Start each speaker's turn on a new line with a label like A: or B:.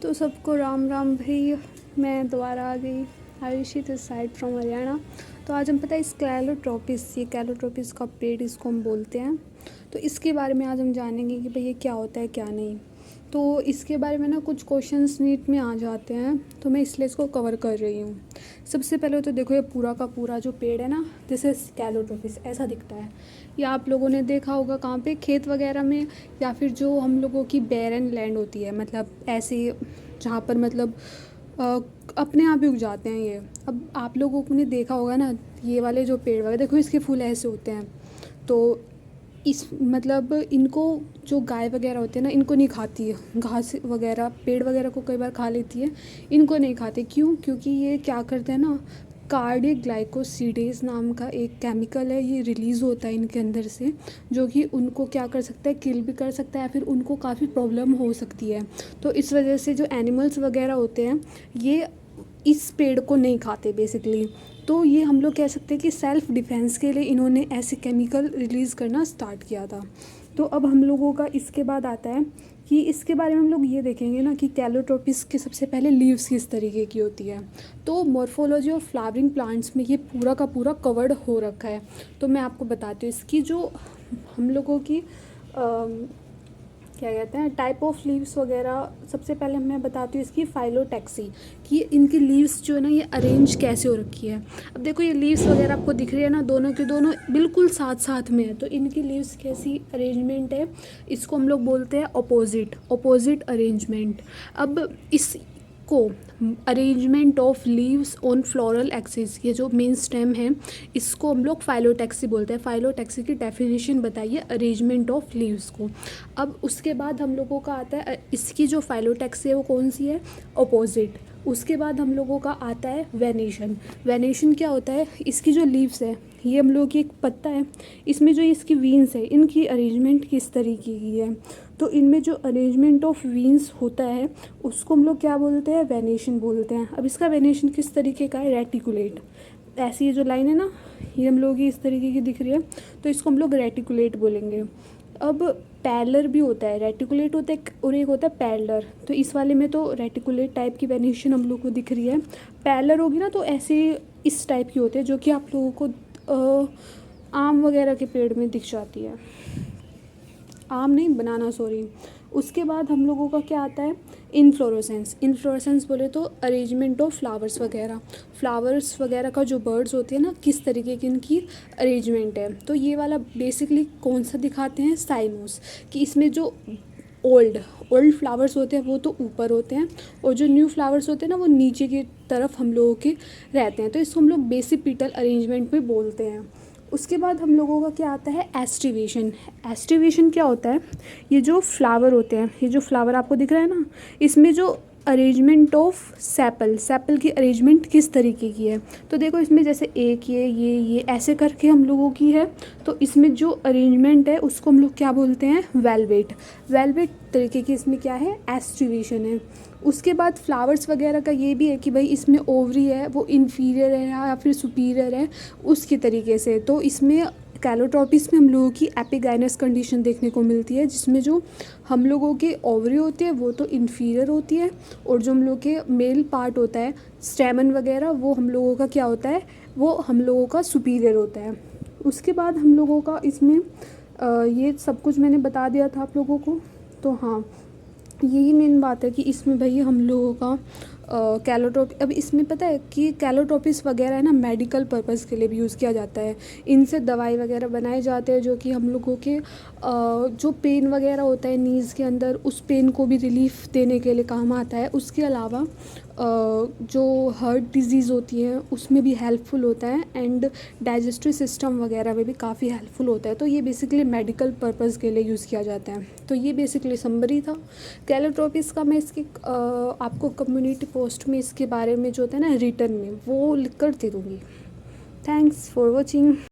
A: तो सबको राम राम भाई। मैं दोबारा आ गई। Ayushi this side from Haryana. तो आज हम पता है स्क्लेरोट्रोपिस, ये कैलोट्रोपिस का पेड़ इसको हम बोलते हैं। तो इसके बारे में आज हम जानेंगे कि भाई ये क्या होता है क्या नहीं। तो इसके बारे में ना कुछ क्वेश्चंस नीट में आ जाते हैं, तो मैं इसलिए इसको कवर कर रही हूँ। सबसे पहले तो देखो, ये पूरा का पूरा जो पेड़ है ना, दिस इज कैलोट्रोपिस, ऐसा दिखता है। ये आप लोगों ने देखा होगा कहाँ पे, खेत वगैरह में, या फिर जो हम लोगों की बैरन लैंड होती है, मतलब ऐसे जहाँ पर मतलब अ, अपने आप ही उग जाते हैं ये। अब आप लोगों ने देखा होगा ना, ये वाले जो पेड़ वगैरह देखो, इसके फूल ऐसे होते हैं। तो इस मतलब इनको जो गाय वगैरह होती है ना, इनको नहीं खाती है घास वगैरह, पेड़ वगैरह को कई बार खा लेती है, इनको नहीं खाते। क्यों? क्योंकि ये क्या करते हैं ना, कार्डियक ग्लाइकोसिडेज नाम का एक केमिकल है, ये रिलीज़ होता है इनके अंदर से, जो कि उनको क्या कर सकता है, किल भी कर सकता है, या फिर उनको काफ़ी प्रॉब्लम हो सकती है। तो इस वजह से जो एनिमल्स वगैरह होते हैं, ये इस पेड़ को नहीं खाते बेसिकली। तो ये हम लोग कह सकते हैं कि सेल्फ़ डिफेंस के लिए इन्होंने ऐसे केमिकल रिलीज़ करना स्टार्ट किया था। तो अब हम लोगों का इसके बाद आता है कि इसके बारे में हम लोग ये देखेंगे ना कि कैलोट्रोपिस के सबसे पहले लीव्स किस तरीके की होती है। तो मॉर्फोलॉजी ऑफ फ्लावरिंग प्लांट्स में ये पूरा का पूरा कवर्ड हो रखा है। तो मैं आपको बताती हूँ इसकी जो हम लोगों की क्या कहते हैं टाइप ऑफ लीव्स वगैरह। सबसे पहले मैं बताती हूँ इसकी फाइलोटैक्सी, कि इनकी लीव्स जो है ना, ये अरेंज कैसे हो रखी है। अब देखो, ये लीव्स वगैरह आपको दिख रही है ना, दोनों के दोनों बिल्कुल साथ साथ में है। तो इनकी लीव्स कैसी अरेंजमेंट है, इसको हम लोग बोलते हैं अपोजिट अरेंजमेंट। अब इसको arrangement of leaves on floral axis, ये जो मेन स्टेम है, इसको हम लोग फाइलोटैक्सी बोलते हैं। फाइलोटैक्सी की डेफिनेशन बताइए अरेंजमेंट ऑफ लीव्स को। अब उसके बाद हम लोगों का आता है इसकी जो फाइलोटैक्सी है वो कौन सी है, अपोजिट। उसके बाद हम लोगों का आता है वेनेशन। वेनेशन क्या होता है, इसकी जो लीव्स है, ये हम लोगों की एक पत्ता है, इसमें जो इसकी वीन्स है, इनकी अरेंजमेंट किस तरीके की है। तो इनमें जो अरेंजमेंट ऑफ वीन्स होता है, उसको हम लोग क्या बोलते हैं, वेनेशन बोलते हैं। अब इसका वेनेशन किस तरीके का है, रेटिकुलेट। ऐसी ये जो लाइन है ना, ये हम लोगों की इस तरीके की दिख रही है, तो इसको हम लोग रेटिकुलेट बोलेंगे। अब पैरेलल भी होता है, रेटिकुलेट होता है और एक होता है पैरेलल। तो इस वाले में तो रेटिकुलेट टाइप की वेनेशन हम लोग को दिख रही है। पैरेलल होगी ना तो ऐसे इस टाइप की होती है, जो कि आप लोगों को आम वगैरह के पेड़ में दिख जाती है। आम नहीं, बनाना, सॉरी। उसके बाद हम लोगों का क्या आता है, इनफ्लोरेसेंस। इनफ्लोरेसेंस बोले तो अरेंजमेंट ऑफ फ्लावर्स वगैरह का जो बर्ड्स होते हैं ना, किस तरीके की इनकी अरेंजमेंट है। तो ये वाला बेसिकली कौन सा दिखाते हैं, साइमोस, कि इसमें जो ओल्ड फ्लावर्स होते हैं वो तो ऊपर होते हैं, और जो न्यू फ्लावर्स होते हैं ना, वो नीचे की तरफ हम लोगों के रहते हैं। तो इसको हम लोग बेसिपिटल अरेंजमेंट में बोलते हैं। उसके बाद हम लोगों का क्या आता है, एस्टिवेशन। एस्टिवेशन क्या होता है, ये जो फ्लावर होते हैं, ये जो फ्लावर आपको दिख रहा है ना, इसमें जो अरेंजमेंट ऑफ सेपल की अरेंजमेंट किस तरीके की है। तो देखो, इसमें जैसे एक ये ऐसे करके हम लोगों की है। तो इसमें जो अरेंजमेंट है उसको हम लोग क्या बोलते हैं, वेलवेट तरीके की इसमें क्या है, एस्टिवेशन है। उसके बाद फ्लावर्स वगैरह का ये भी है कि भाई इसमें ओवरी है वो इन्फीरियर है या फिर सुपीरियर है, उसके तरीके से। तो इसमें कैलोट्रोपिस में हम लोगों की एपिगाइनस कंडीशन देखने को मिलती है, जिसमें जो हम लोगों के ओवरी होती है वो तो इन्फीरियर होती है, और जो हम लोग के मेल पार्ट होता है, स्टेमन वगैरह, वो हम लोगों का क्या होता है, वो हम लोगों का सुपीरियर होता है। उसके बाद हम लोगों का इसमें ये सब कुछ मैंने बता दिया था आप लोगों को। तो हाँ, यही मेन बात है कि इसमें भाई हम लोगों का कैलोट्रोपी। अब इसमें पता है कि कैलोट्रोपिस वगैरह है ना, मेडिकल पर्पज़ के लिए भी यूज़ किया जाता है। इनसे दवाई वगैरह बनाए जाते हैं, जो कि हम लोगों के जो पेन वगैरह होता है नीज़ के अंदर, उस पेन को भी रिलीफ देने के लिए काम आता है। उसके अलावा जो हार्ट डिजीज़ होती है उसमें भी हेल्पफुल होता है, एंड डाइजेस्टिव सिस्टम वगैरह में भी काफ़ी हेल्पफुल होता है। तो ये बेसिकली मेडिकल पर्पज़ के लिए यूज़ किया जाता है। तो ये बेसिकली समरी था कैलोट्रोपिस का। मैं इसकी आपको कम्युनिटी पोस्ट में इसके बारे में जो होता है ना, रिटर्न में वो लिख कर दे दूँगी। Thanks for watching.